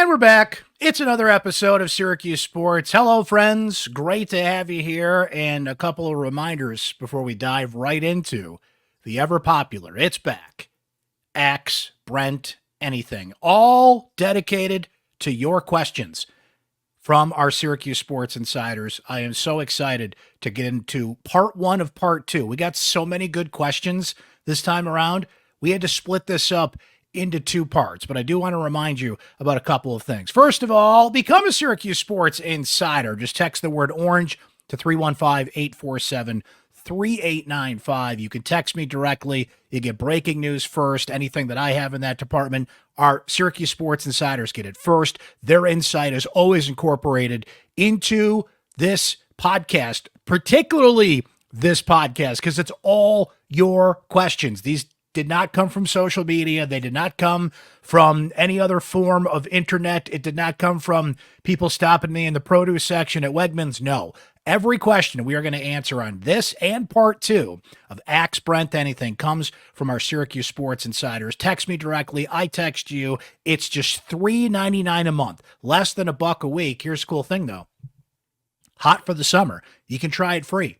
And we're back. It's another episode of Syracuse Sports. Hello, friends. Great to have you here. And a couple of reminders before we dive right into the ever-popular, it's back, Axe Brent Anything. All dedicated to your questions from our Syracuse Sports Insiders. I am so excited to get into part one of part two. We got so many good questions this time around. We had to split this up into two parts, but I do want to remind you about a couple of things. First of all, become a Syracuse Sports Insider. Just text the word orange to 315-847-3895. You can text me directly. You get breaking news first. Anything that I have in that department, our Syracuse Sports Insiders get it first. Their insight is always incorporated into this podcast, particularly this podcast, because it's all your questions. These did not come from social media. They did not come from any other form of internet. It did not come from people stopping me in the produce section at Wegmans. No. Every question we are going to answer on this and part two of Axe Brent Anything comes from our Syracuse Sports Insiders. Text me directly. I text you. It's just $3.99 a month, less than $1 a week. Here's a cool thing, though. Hot for the summer. You can try it free.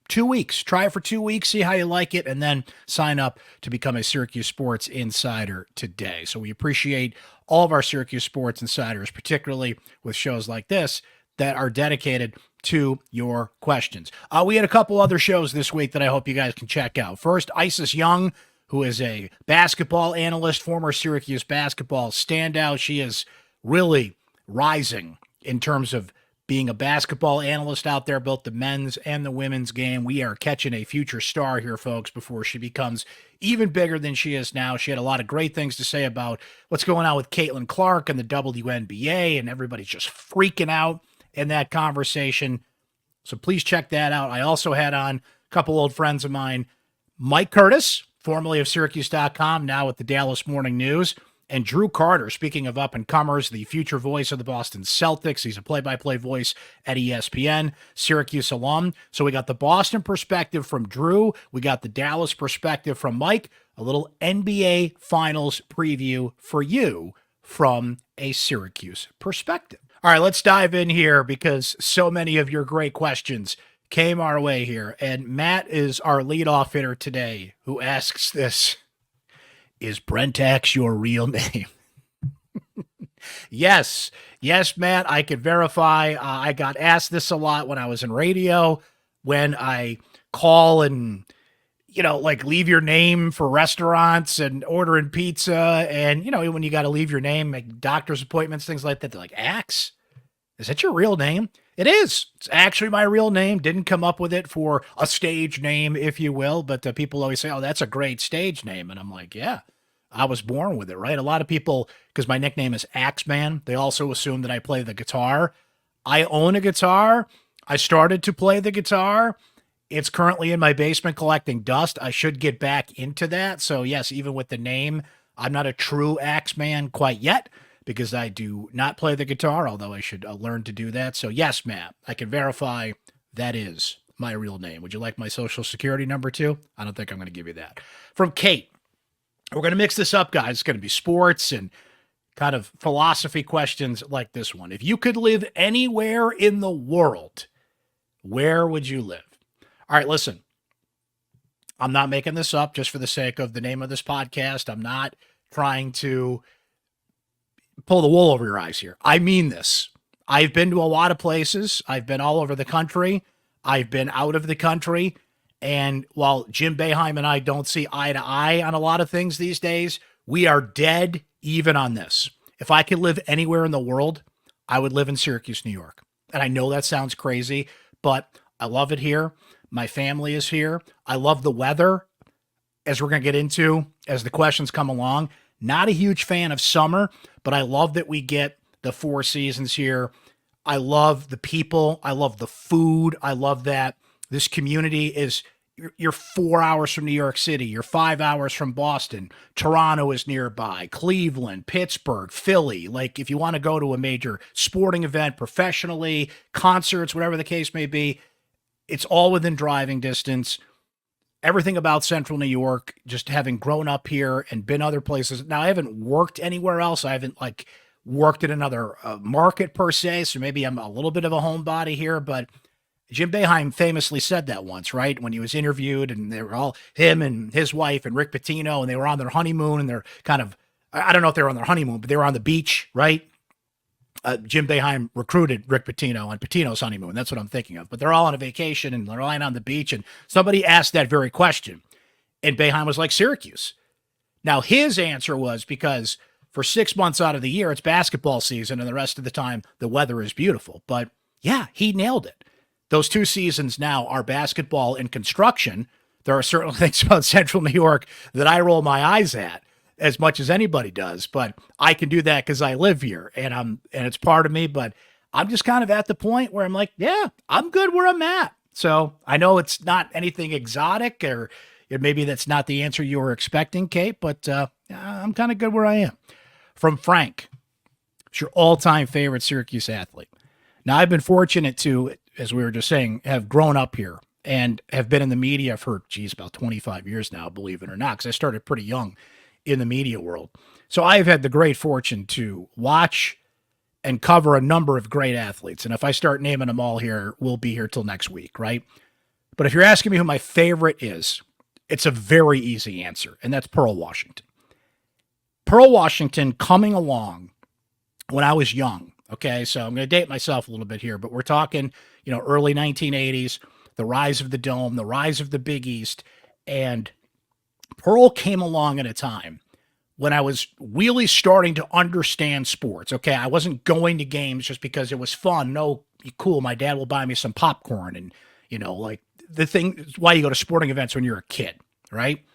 2 weeks. Try it for 2 weeks, see how you like it, and then sign up to become a Syracuse Sports Insider today. So we appreciate all of our Syracuse Sports Insiders, particularly with shows like this that are dedicated to your questions. We had a couple other shows this week that I hope you guys can check out. First, Isis Young, who is a basketball analyst, former Syracuse basketball standout. She is really rising in terms of being a basketball analyst out there, both the men's and the women's game. We are catching a future star here, folks, before she becomes even bigger than she is now. She had a lot of great things to say about what's going on with Caitlin Clark and the WNBA, and everybody's just freaking out in that conversation. So please check that out. I also had on a couple old friends of mine, Mike Curtis, formerly of syracuse.com, now with the Dallas Morning News, and Drew Carter, speaking of up-and-comers, the future voice of the Boston Celtics. He's a play-by-play voice at ESPN, Syracuse alum. So we got the Boston perspective from Drew. We got the Dallas perspective from Mike. A little NBA Finals preview for you from a Syracuse perspective. All right, let's dive in here because so many of your great questions came our way here. And Matt is our leadoff hitter today who asks this. Is Brent Axe your real name? Yes, Matt, I can verify. I got asked this a lot when I was in radio, when I call and, leave your name for restaurants and ordering pizza. And, when you got to leave your name, like doctor's appointments, things like that, they're like, Axe? Is that your real name? It is. It's actually my real name. Didn't come up with it for a stage name, if you will. But people always say, oh, that's a great stage name. And I'm like, yeah, I was born with it, right? A lot of people, because my nickname is Axeman, they also assume that I play the guitar. I own a guitar. I started to play the guitar. It's currently in my basement collecting dust. I should get back into that. So yes, even with the name, I'm not a true Axeman quite yet, because I do not play the guitar, although I should learn to do that. So yes, Matt, I can verify that is my real name. Would you like my social security number too? I don't think I'm going to give you that. From Kate, we're going to mix this up, guys. It's going to be sports and kind of philosophy questions like this one. If you could live anywhere in the world, where would you live? All right, listen, I'm not making this up just for the sake of the name of this podcast. I'm not trying to pull the wool over your eyes here. I mean this. I've been to a lot of places. I've been all over the country. I've been out of the country. And while Jim Boeheim and I don't see eye to eye on a lot of things these days, we are dead even on this. If I could live anywhere in the world, I would live in Syracuse, New York. And I know that sounds crazy, but I love it here. My family is here. I love the weather, as we're going to get into as the questions come along. Not a huge fan of summer, but I love that we get the 4 seasons here. I love the people. I love the food. I love that this community is, you're 4 hours from New York City. You're 5 hours from Boston. Toronto is nearby. Cleveland, Pittsburgh, Philly. Like if you want to go to a major sporting event professionally, concerts, whatever the case may be, it's all within driving distance. Everything about Central New York, just having grown up here and been other places. Now, I haven't worked anywhere else. I haven't worked in another market per se, so maybe I'm a little bit of a homebody here, but Jim Boeheim famously said that once, right? When he was interviewed, and they were all him and his wife and Rick Pitino, and they were on their honeymoon, and they're kind of, I don't know if they were on their honeymoon, but they were on the beach, right? Jim Boeheim recruited Rick Pitino on Pitino's honeymoon. That's what I'm thinking of. But they're all on a vacation and they're lying on the beach, and somebody asked that very question, and Boeheim was like, Syracuse. Now, his answer was because for 6 months out of the year, it's basketball season, and the rest of the time, the weather is beautiful. But yeah, he nailed it. Those 2 seasons now are basketball and construction. There are certain things about Central New York that I roll my eyes at as much as anybody does, but I can do that because I live here and it's part of me. But I'm just kind of at the point where I'm like, yeah, I'm good where I'm at. So I know it's not anything exotic, or maybe that's not the answer you were expecting, Kate, but I'm kind of good where I am. From Frank, it's your all-time favorite Syracuse athlete. Now, I've been fortunate to, as we were just saying, have grown up here and have been in the media for, about 25 years now, believe it or not, because I started pretty young in the media world. So I've had the great fortune to watch and cover a number of great athletes. And if I start naming them all here, we'll be here till next week, right? But if you're asking me who my favorite is, it's a very easy answer, and that's Pearl Washington. Pearl Washington coming along when I was young. Okay, so I'm going to date myself a little bit here, but we're talking, early 1980s, the rise of the Dome, the rise of the Big East, and Pearl came along at a time when I was really starting to understand sports. Okay, I wasn't going to games just because it was fun. No, cool, my dad will buy me some popcorn, and, like the thing, why you go to sporting events when you're a kid, right?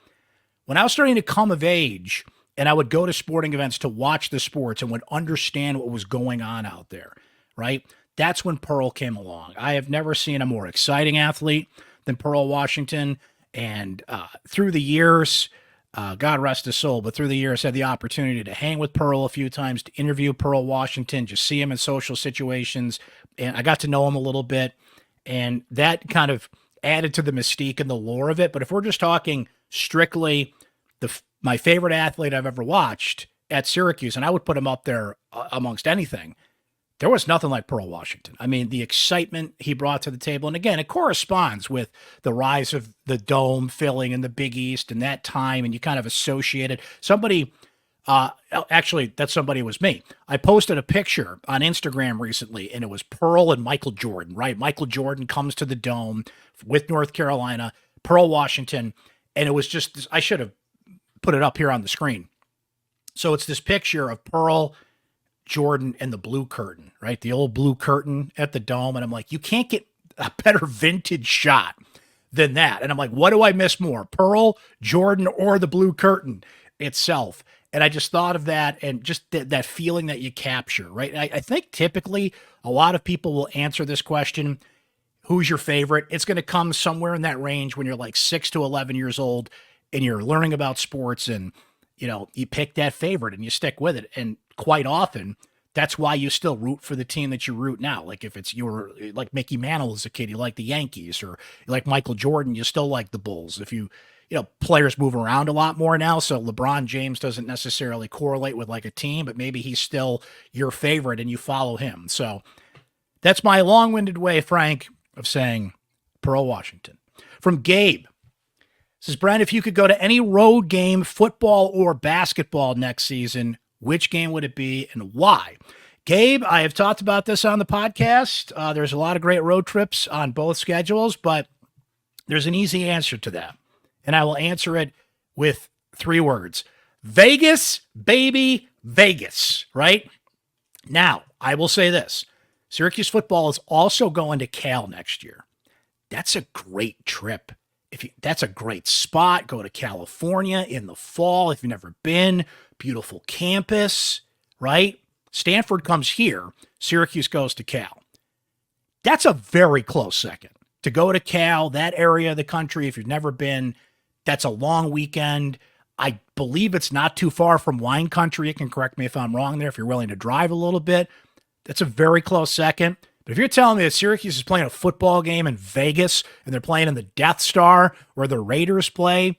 When I was starting to come of age, and I would go to sporting events to watch the sports and would understand what was going on out there, right? That's when Pearl came along. I have never seen a more exciting athlete than Pearl Washington. And through the years, God rest his soul, but through the years, I had the opportunity to hang with Pearl a few times, to interview Pearl Washington, just see him in social situations. And I got to know him a little bit. And that kind of added to the mystique and the lore of it. But if we're just talking strictly my favorite athlete I've ever watched at Syracuse, and I would put him up there amongst anything, there was nothing like Pearl Washington. I mean, the excitement he brought to the table. And again, it corresponds with the rise of the Dome filling in the Big East and that time, and you kind of associated somebody. Actually, that somebody was me. I posted a picture on Instagram recently, and it was Pearl and Michael Jordan, right? Michael Jordan comes to the Dome with North Carolina, Pearl Washington, and it was just, I should have put it up here on the screen. So it's this picture of Pearl, Jordan, and the blue curtain, right? The old blue curtain at the Dome. And I'm like, you can't get a better vintage shot than that. And I'm like, what do I miss more, Pearl, Jordan, or the blue curtain itself? And I just thought of that, and just that feeling that you capture, right? I think typically a lot of people will answer this question, who's your favorite? It's going to come somewhere in that range when you're like 6 to 11 years old and you're learning about sports, and, you pick that favorite and you stick with it. And quite often, that's why you still root for the team that you root now. Like if it's like Mickey Mantle as a kid, you like the Yankees, or you like Michael Jordan, you still like the Bulls. If players move around a lot more now, so LeBron James doesn't necessarily correlate with like a team, but maybe he's still your favorite and you follow him. So that's my long-winded way, Frank, of saying Pearl Washington. From Gabe. Says, Brent, if you could go to any road game, football or basketball next season, which game would it be and why? Gabe, I have talked about this on the podcast. There's a lot of great road trips on both schedules, but there's an easy answer to that. And I will answer it with 3 words. Vegas, baby, Vegas, right? Now, I will say this. Syracuse football is also going to Cal next year. That's a great trip. That's a great spot. Go to California in the fall if you've never been. Beautiful campus, right? Stanford comes here. Syracuse goes to Cal. That's a very close second. To go to Cal, that area of the country, if you've never been, that's a long weekend. I believe it's not too far from wine country. You can correct me if I'm wrong there, if you're willing to drive a little bit. That's a very close second. But if you're telling me that Syracuse is playing a football game in Vegas and they're playing in the Death Star where the Raiders play,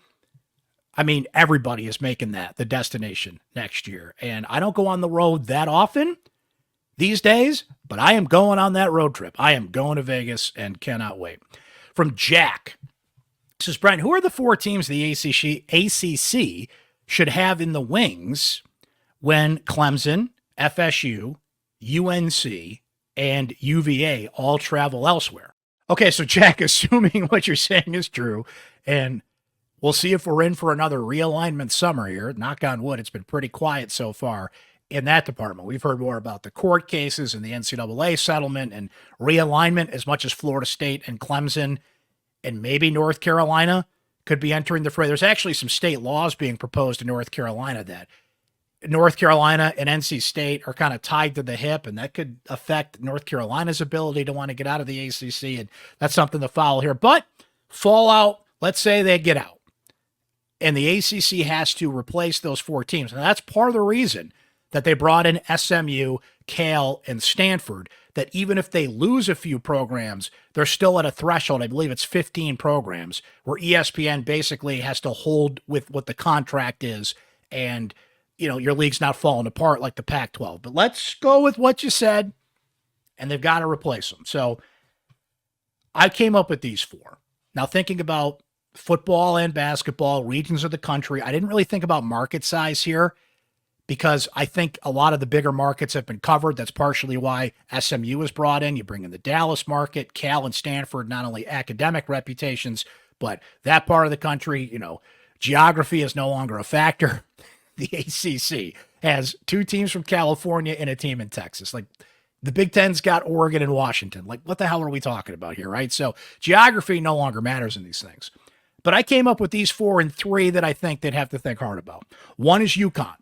I mean, everybody is making that the destination next year. And I don't go on the road that often these days, but I am going on that road trip. I am going to Vegas and cannot wait. From Jack, this is Brent. Who are the four teams the ACC should have in the wings when Clemson, FSU, UNC, and UVA all travel elsewhere? Okay, so Jack, assuming what you're saying is true, and we'll see if we're in for another realignment summer here. Knock on wood, it's been pretty quiet so far in that department. We've heard more about the court cases and the NCAA settlement and realignment as much as Florida State and Clemson and maybe North Carolina could be entering the fray. There's actually some state laws being proposed in North Carolina that North Carolina and NC State are kind of tied to the hip, and that could affect North Carolina's ability to want to get out of the ACC, and that's something to follow here. But fallout, let's say they get out, and the ACC has to replace those four teams. And that's part of the reason that they brought in SMU, Cal, and Stanford, that even if they lose a few programs, they're still at a threshold. I believe it's 15 programs where ESPN basically has to hold with what the contract is, and your league's not falling apart like the Pac-12. But let's go with what you said, and they've got to replace them. So I came up with these four. Now, thinking about football and basketball, regions of the country, I didn't really think about market size here because I think a lot of the bigger markets have been covered. That's partially why SMU was brought in. You bring in the Dallas market, Cal and Stanford, not only academic reputations, but that part of the country, geography is no longer a factor. The ACC has two teams from California and a team in Texas. Like, the Big Ten's got Oregon and Washington. Like, what the hell are we talking about here, right? So geography no longer matters in these things. But I came up with these four and three that I think they'd have to think hard about. One is UConn.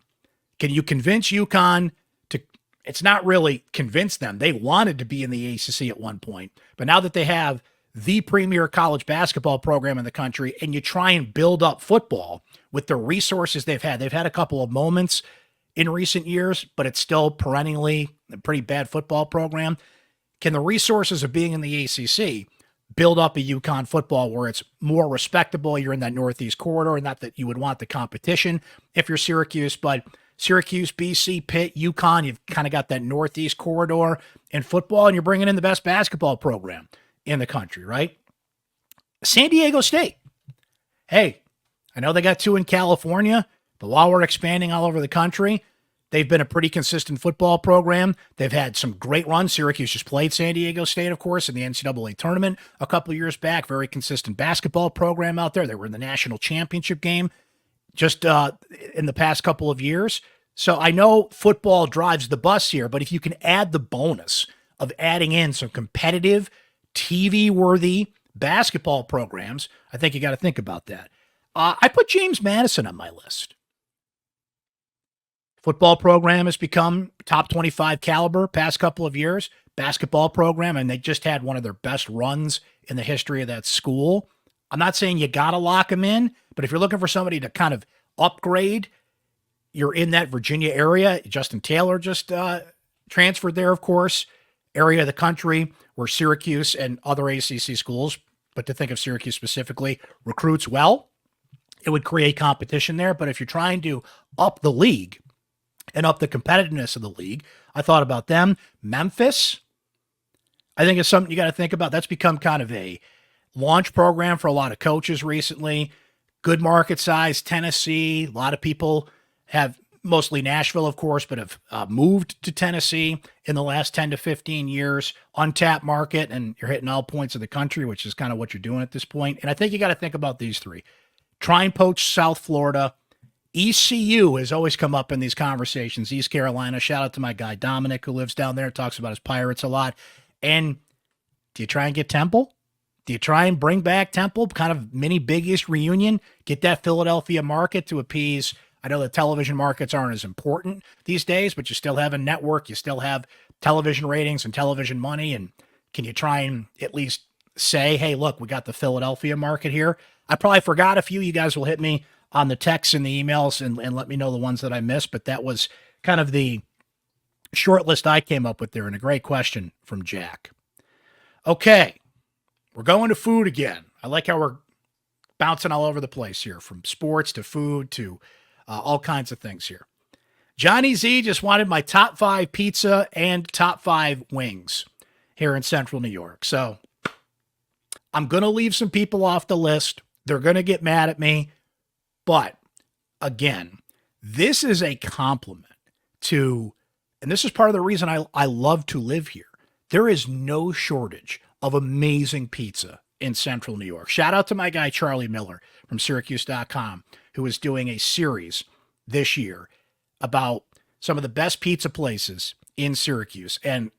Can you convince UConn to, it's not really convince them. They wanted to be in the ACC at one point. But now that they have the premier college basketball program in the country and you try and build up football with the resources they've had a couple of moments in recent years, but it's still perennially a pretty bad football program. Can the resources of being in the ACC build up a UConn football where it's more respectable? You're in that Northeast corridor, and not that you would want the competition if you're Syracuse, but Syracuse, BC, Pitt, UConn, you've kind of got that Northeast corridor in football, and you're bringing in the best basketball program in the country, right? San Diego State. Hey, I know they got two in California, but while we're expanding all over the country, they've been a pretty consistent football program. They've had some great runs. Syracuse just played San Diego State, of course, in the NCAA tournament a couple of years back. Very consistent basketball program out there. They were in the national championship game just in the past couple of years. So I know football drives the bus here, but if you can add the bonus of adding in some competitive, TV-worthy basketball programs, I think you got to think about that. I put James Madison on my list. Football program has become top 25 caliber past couple of years. Basketball program, and they just had one of their best runs in the history of that school. I'm not saying you got to lock them in, but if you're looking for somebody to kind of upgrade, you're in that Virginia area. Justin Taylor just transferred there, of course, area of the country where Syracuse and other ACC schools, but to think of Syracuse specifically, recruits well. It would create competition there. But if you're trying to up the league and up the competitiveness of the league, I thought about them. Memphis, I think it's something you got to think about. That's become kind of a launch program for a lot of coaches recently. Good market size. Tennessee, a lot of people have, mostly Nashville, of course, but have moved to Tennessee in the last 10 to 15 years. Untapped market, and you're hitting all points of the country, which is kind of what you're doing at this point. And I think you got to think about these three. Try and poach South Florida. ECU has always come up in these conversations. East Carolina, shout out to my guy Dominic, who lives down there, talks about his Pirates a lot. And do you try and get Temple? Do you try and bring back Temple, kind of mini Big East reunion, get that Philadelphia market to appease? I know the television markets aren't as important these days, but you still have a network. You still have television ratings and television money. And can you try and at least say, hey, look, we got the Philadelphia market here? I probably forgot a few. You guys will hit me on the texts and the emails and let me know the ones that I missed. But that was kind of the short list I came up with there, and a great question from Jack. Okay, we're going to food again. I like how we're bouncing all over the place here, from sports to food to all kinds of things here. Johnny Z just wanted my top 5 pizza and top 5 wings here in Central New York. So I'm going to leave some people off the list. They're going to get mad at me. But again, this is a compliment to, and this is part of the reason I love to live here. There is no shortage of amazing pizza in Central New York. Shout out to my guy, Charlie Miller from syracuse.com, who is doing a series this year about some of the best pizza places in Syracuse. And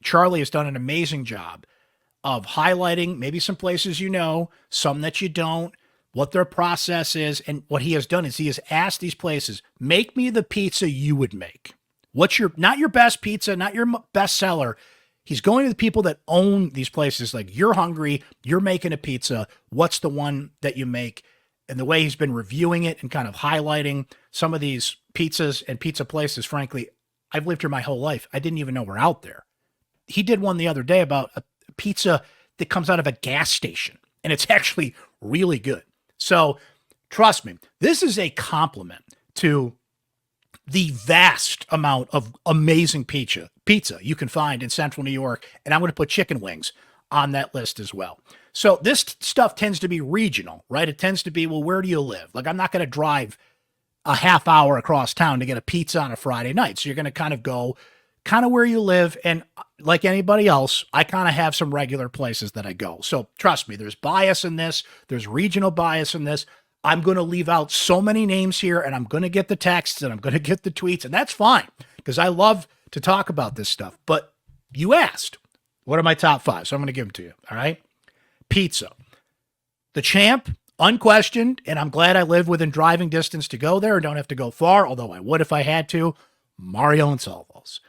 Charlie has done an amazing job of highlighting maybe some places you know, some that you don't, what their process is. And what he has done is he has asked these places, make me the pizza you would make. What's your, not your best pizza, not your best seller. He's going to the people that own these places. Like, you're hungry, you're making a pizza. What's the one that you make? And the way he's been reviewing it and kind of highlighting some of these pizzas and pizza places, frankly, I've lived here my whole life. I didn't even know we're out there. He did one the other day about a pizza that comes out of a gas station, and it's actually really good. So trust me, this is a compliment to the vast amount of amazing pizza you can find in Central New York. And I'm going to put chicken wings on that list as well. So this stuff tends to be regional, right? It tends to be, well, where do you live? Like, I'm not going to drive a half hour across town to get a pizza on a Friday night. So you're going to kind of go where you live. And like anybody else, I kind of have some regular places that I go. So trust me, there's bias in this. There's regional bias in this. I'm going to leave out so many names here, and I'm going to get the texts and I'm going to get the tweets, and that's fine because I love to talk about this stuff. But you asked, what are my top 5? So I'm going to give them to you. All right. Pizza. The Champ, unquestioned, and I'm glad I live within driving distance to go there and don't have to go far, although I would if I had to. Mario and Salvo's.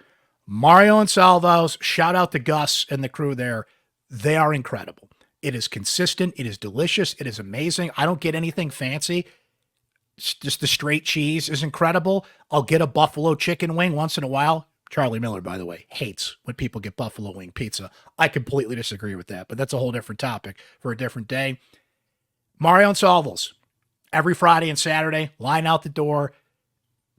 Mario and Salvo's, shout out to Gus and the crew there. They are incredible. It is consistent. It is delicious. It is amazing. I don't get anything fancy. It's just the straight cheese is incredible. I'll get a buffalo chicken wing once in a while. Charlie Miller, by the way, hates when people get buffalo wing pizza. I completely disagree with that, but that's a whole different topic for a different day. Mario and Salvo's, every Friday and Saturday, line out the door,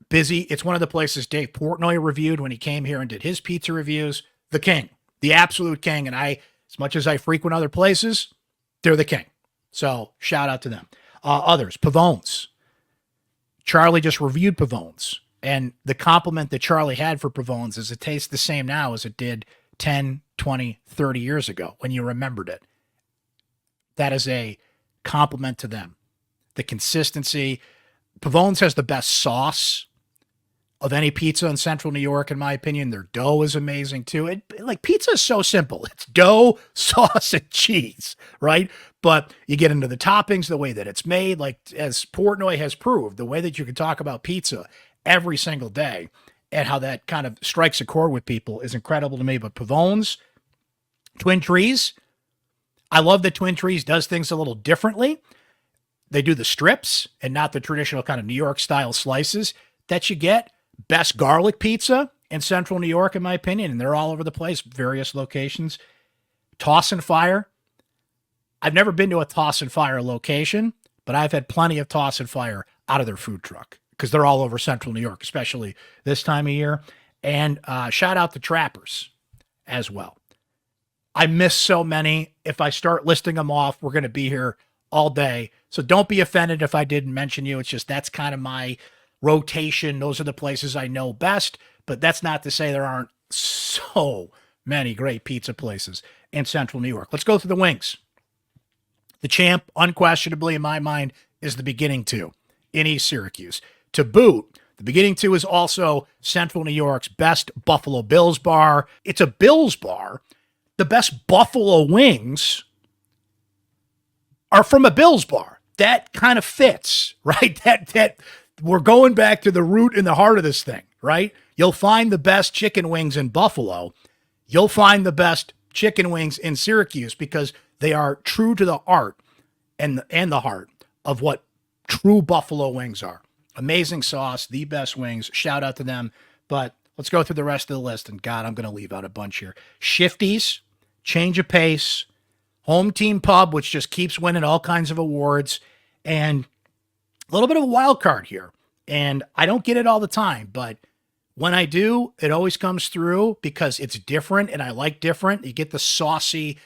busy. It's one of the places Dave Portnoy reviewed when he came here and did his pizza reviews. The king, the absolute king. And I, as much as I frequent other places, they're the king. So shout out to them. Others, Pavone's. Charlie just reviewed Pavone's. And the compliment that Charlie had for Pavone's is it tastes the same now as it did 10, 20, 30 years ago when you remembered it. That is a compliment to them. The consistency. Pavone's has the best sauce of any pizza in Central New York, in my opinion. Their dough is amazing too. Like, pizza is so simple. It's dough, sauce, and cheese, right? But you get into the toppings, the way that it's made, like as Portnoy has proved, the way that you can talk about pizza every single day and how that kind of strikes a chord with people is incredible to me. But Pavone's, Twin Trees, I love that Twin Trees does things a little differently. They do the strips and not the traditional kind of New York style slices that you get. Best garlic pizza in Central New York, in my opinion, and they're all over the place, various locations. Toss and Fire. I've never been to a Toss and Fire location, but I've had plenty of Toss and Fire out of their food truck because they're all over Central New York, especially this time of year. And shout out to Trappers as well. I miss so many. If I start listing them off, we're going to be here all day. So don't be offended if I didn't mention you. It's just that's kind of my rotation. Those are the places I know best. But that's not to say there aren't so many great pizza places in Central New York. Let's go through the wings. The Champ, unquestionably in my mind, is the beginning two in East Syracuse. To boot, the beginning two is also Central New York's best Buffalo Bills bar. It's a Bills bar. The best buffalo wings are from a Bills bar. That kind of fits, right? That we're going back to the root and the heart of this thing, right? You'll find the best chicken wings in Buffalo. You'll find the best chicken wings in Syracuse because they are true to the art and the heart of what true buffalo wings are. Amazing sauce, the best wings. Shout out to them. But let's go through the rest of the list. And God, I'm going to leave out a bunch here. Shifty's, Change of Pace, Home Team Pub, which just keeps winning all kinds of awards, And a little bit of a wild card here. And I don't get it all the time, but when I do, it always comes through because it's different and I like different. You get the saucy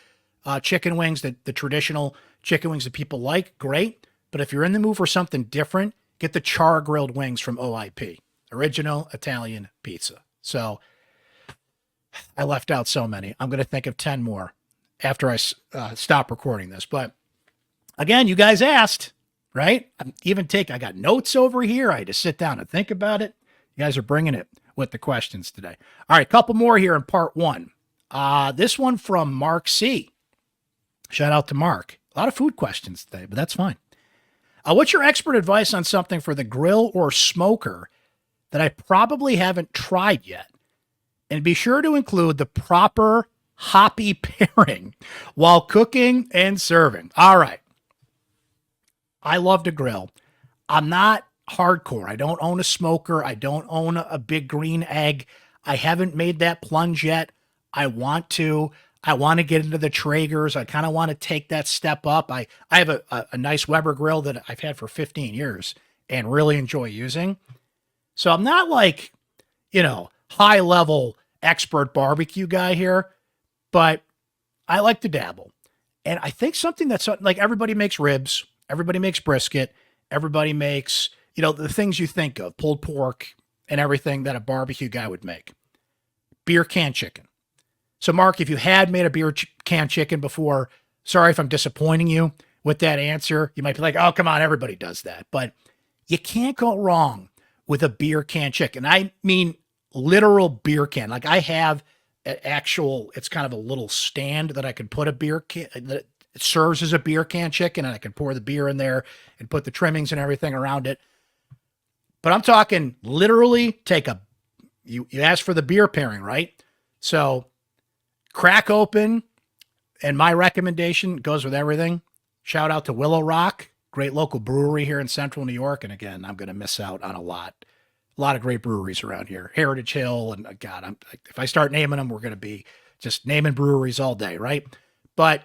chicken wings, the traditional chicken wings that people like, great. But if you're in the mood for something different, get the char grilled wings from OIP, Original Italian Pizza. So I left out so many. I'm going to think of 10 more after I stop recording this. But again, you guys asked, right? I got notes over here. I had to sit down and think about it. You guys are bringing it with the questions today. All right, a couple more here in part one. This one from Mark C. Shout out to Mark. A lot of food questions today, but that's fine. What's your expert advice on something for the grill or smoker that I probably haven't tried yet? And be sure to include the proper hoppy pairing while cooking and serving. All right. I love to grill. I'm not hardcore. I don't own a smoker. I don't own a big green egg. I haven't made that plunge yet. I want to. I want to get into the Traegers. I kind of want to take that step up. I have a nice Weber grill that I've had for 15 years and really enjoy using. So I'm not like, high level expert barbecue guy here, but I like to dabble. And I think something that's like everybody makes ribs, everybody makes brisket, everybody makes, the things you think of, pulled pork and everything that a barbecue guy would make. Beer can chicken. So Mark, if you had made a beer can chicken before, sorry if I'm disappointing you with that answer. You might be like, oh, come on, everybody does that. But you can't go wrong with a beer can chicken. I mean, literal beer can. Like I have an actual, it's kind of a little stand that I can put a beer can, that serves as a beer can chicken, and I can pour the beer in there and put the trimmings and everything around it. But I'm talking literally you asked for the beer pairing, right? So crack open, and my recommendation goes with everything. Shout out to Willow Rock, great local brewery here in central New York. And again, I'm going to miss out on a lot of great breweries around here. Heritage Hill, and God, if I start naming them, we're going to be just naming breweries all day, right? But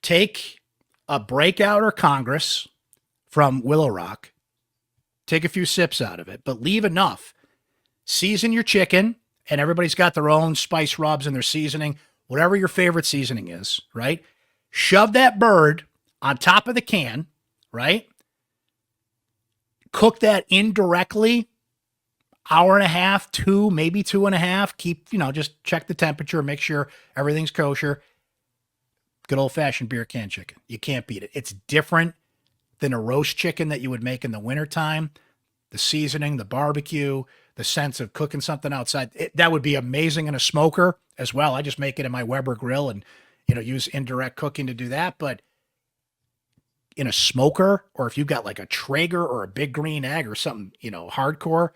take a Breakout or Congress from Willow Rock, take a few sips out of it, but leave enough. Season your chicken, and everybody's got their own spice rubs and their seasoning, whatever your favorite seasoning is, right? Shove that bird on top of the can, right? Cook that indirectly, hour and a half, 2, maybe 2.5. Keep, just check the temperature, make sure everything's kosher. Good old-fashioned beer can chicken. You can't beat it. It's different than a roast chicken that you would make in the wintertime. The seasoning, the barbecue, the sense of cooking something outside. That would be amazing in a smoker as well. I just make it in my Weber grill and, use indirect cooking to do that. But in a smoker, or if you've got like a Traeger or a big green egg or something, hardcore,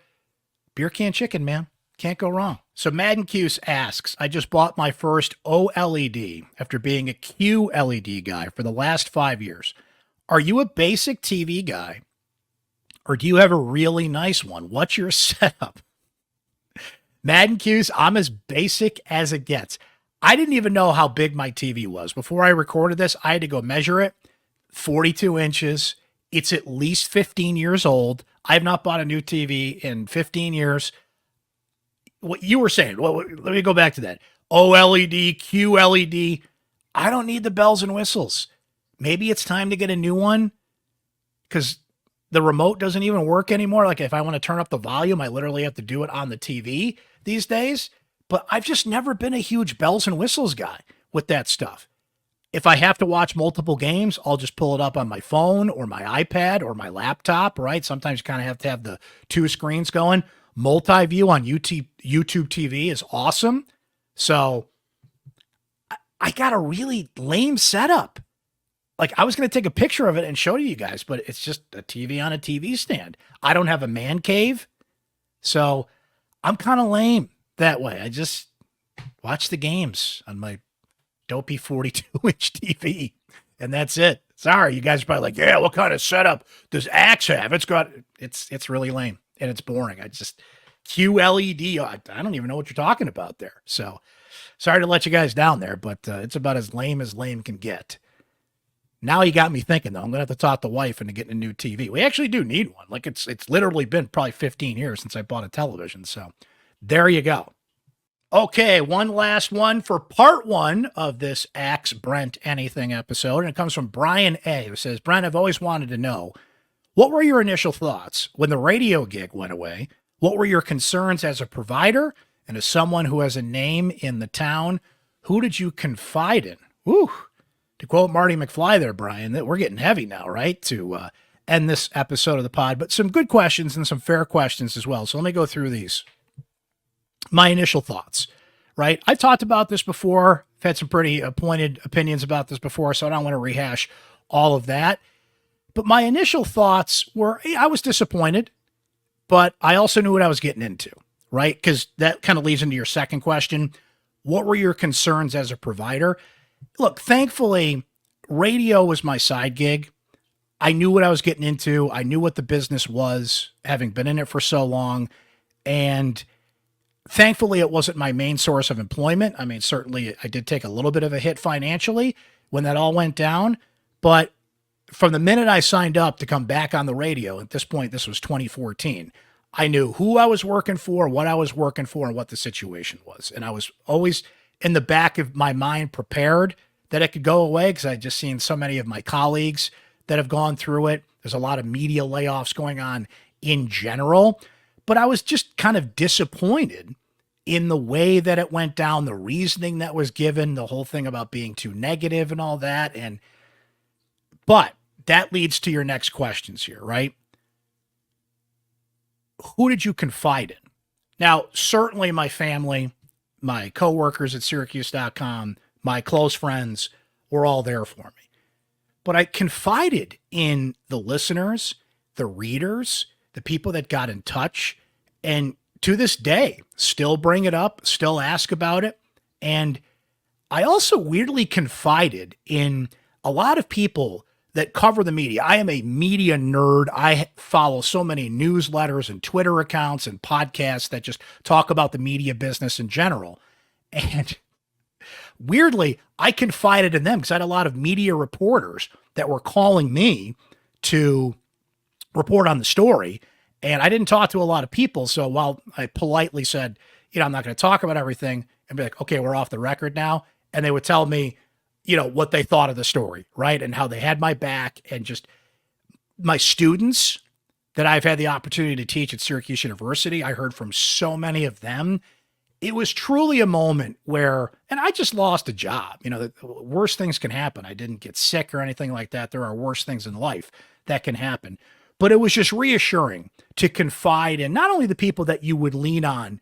beer can chicken, man. Can't go wrong. So Madden Cuse asks, I just bought my first OLED after being a QLED guy for the last 5 years. Are you a basic TV guy, or do you have a really nice one? What's your setup? Madden Cuse, I'm as basic as it gets. I didn't even know how big my TV was. Before I recorded this, I had to go measure it. 42 inches. It's at least 15 years old. I have not bought a new TV in 15 years. What you were saying, let me go back to that. OLED, QLED. I don't need the bells and whistles. Maybe it's time to get a new one because the remote doesn't even work anymore. Like if I want to turn up the volume, I literally have to do it on the TV these days. But I've just never been a huge bells and whistles guy with that stuff. If I have to watch multiple games, I'll just pull it up on my phone or my iPad or my laptop, right? Sometimes you kind of have to have the two screens going. Multi-view on YouTube TV is awesome. So I got a really lame setup. Like I was going to take a picture of it and show you guys, but it's just a TV on a TV stand. I don't have a man cave. So I'm kind of lame that way. I just watch the games on my dopey 42-inch TV, and that's it. Sorry, you guys are probably like, yeah, what kind of setup does Axe have? It's really lame, and it's boring. I just, QLED, I don't even know what you're talking about there. So sorry to let you guys down there, but it's about as lame can get. Now you got me thinking, though. I'm going to have to talk the wife into getting a new TV. We actually do need one. Like it's literally been probably 15 years since I bought a television. So there you go. Okay, one last one for part one of this Axe Brent Anything episode. And it comes from Brian A., who says, Brent, I've always wanted to know, what were your initial thoughts when the radio gig went away? What were your concerns as a provider and as someone who has a name in the town? Who did you confide in? Woo! To quote Marty McFly there, Brian, that we're getting heavy now, right? To end this episode of the pod. But some good questions and some fair questions as well. So let me go through these. My initial thoughts, right? I've talked about this before. I've had some pretty pointed opinions about this before, so I don't want to rehash all of that. But my initial thoughts were, I was disappointed, but I also knew what I was getting into, right? Because that kind of leads into your second question. What were your concerns as a provider? Look, thankfully, radio was my side gig. I knew what I was getting into. I knew what the business was, having been in it for so long. And thankfully, it wasn't my main source of employment. I mean, certainly I did take a little bit of a hit financially when that all went down. But from the minute I signed up to come back on the radio, at this point, this was 2014, I knew who I was working for, what I was working for, and what the situation was. And I was always in the back of my mind prepared that it could go away because I'd just seen so many of my colleagues that have gone through it. There's a lot of media layoffs going on in general. But I was just kind of disappointed in the way that it went down, the reasoning that was given, the whole thing about being too negative and all that. But that leads to your next questions here, right? Who did you confide in? Now, certainly my family, my coworkers at syracuse.com, my close friends were all there for me. But I confided in the listeners, the readers, the people that got in touch, and to this day, still bring it up, still ask about it. And I also weirdly confided in a lot of people that cover the media. I am a media nerd. I follow so many newsletters and Twitter accounts and podcasts that just talk about the media business in general. And weirdly, I confided in them because I had a lot of media reporters that were calling me to report on the story. And I didn't talk to a lot of people. So while I politely said, I'm not going to talk about everything, and be like, okay, we're off the record now. And they would tell me, what they thought of the story, right? And how they had my back, and just my students that I've had the opportunity to teach at Syracuse University. I heard from so many of them. It was truly a moment where, and I just lost a job. The worst things can happen. I didn't get sick or anything like that. There are worse things in life that can happen. But it was just reassuring to confide in not only the people that you would lean on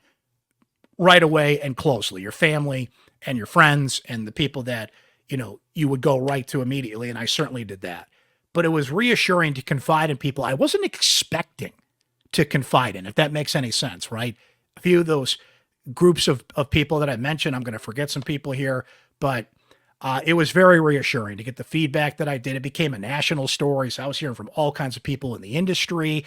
right away and closely, your family and your friends and the people that, you would go right to immediately. And I certainly did that. But it was reassuring to confide in people I wasn't expecting to confide in, if that makes any sense, right? A few of those groups of people that I mentioned, I'm going to forget some people here, but it was very reassuring to get the feedback that I did. It became a national story. So I was hearing from all kinds of people in the industry,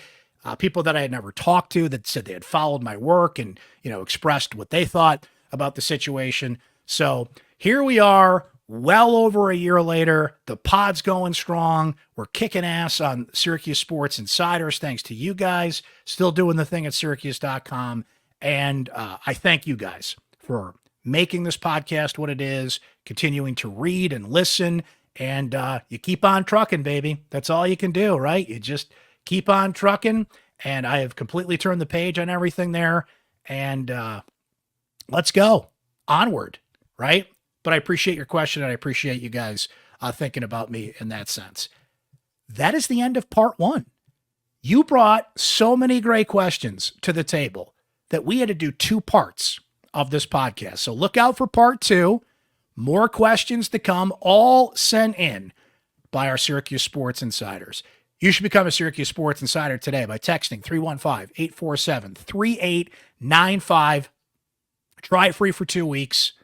people that I had never talked to that said they had followed my work and, expressed what they thought about the situation. So here we are, well over a year later. The pod's going strong. We're kicking ass on Syracuse Sports Insiders, thanks to you guys, still doing the thing at syracuse.com. And I thank you guys for making this podcast what it is, continuing to read and listen, and you keep on trucking, baby. That's all you can do, right? You just keep on trucking, and I have completely turned the page on everything there, and let's go onward, right? But I appreciate your question, and I appreciate you guys thinking about me in that sense. That is the end of part one. You brought so many great questions to the table that we had to do 2 parts of this podcast. So look out for part 2. More questions to come, all sent in by our Syracuse Sports Insiders. You should become a Syracuse Sports Insider today by texting 315-847-3895. Try it free for 2 weeks.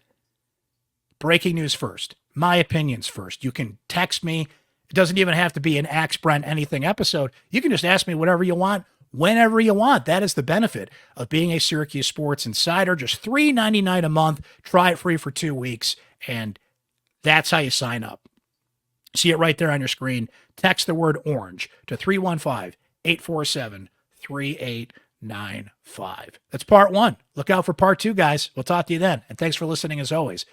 Breaking news first. My opinions first. You can text me. It doesn't even have to be an Axe Brent Anything episode. You can just ask me whatever you want, whenever you want. That is the benefit of being a Syracuse Sports Insider. Just $3.99 a month. Try it free for 2 weeks, and that's how you sign up. See it right there on your screen. Text the word orange to 315-847-3895. That's part one. Look out for part two, guys. We'll talk to you then. And thanks for listening as always.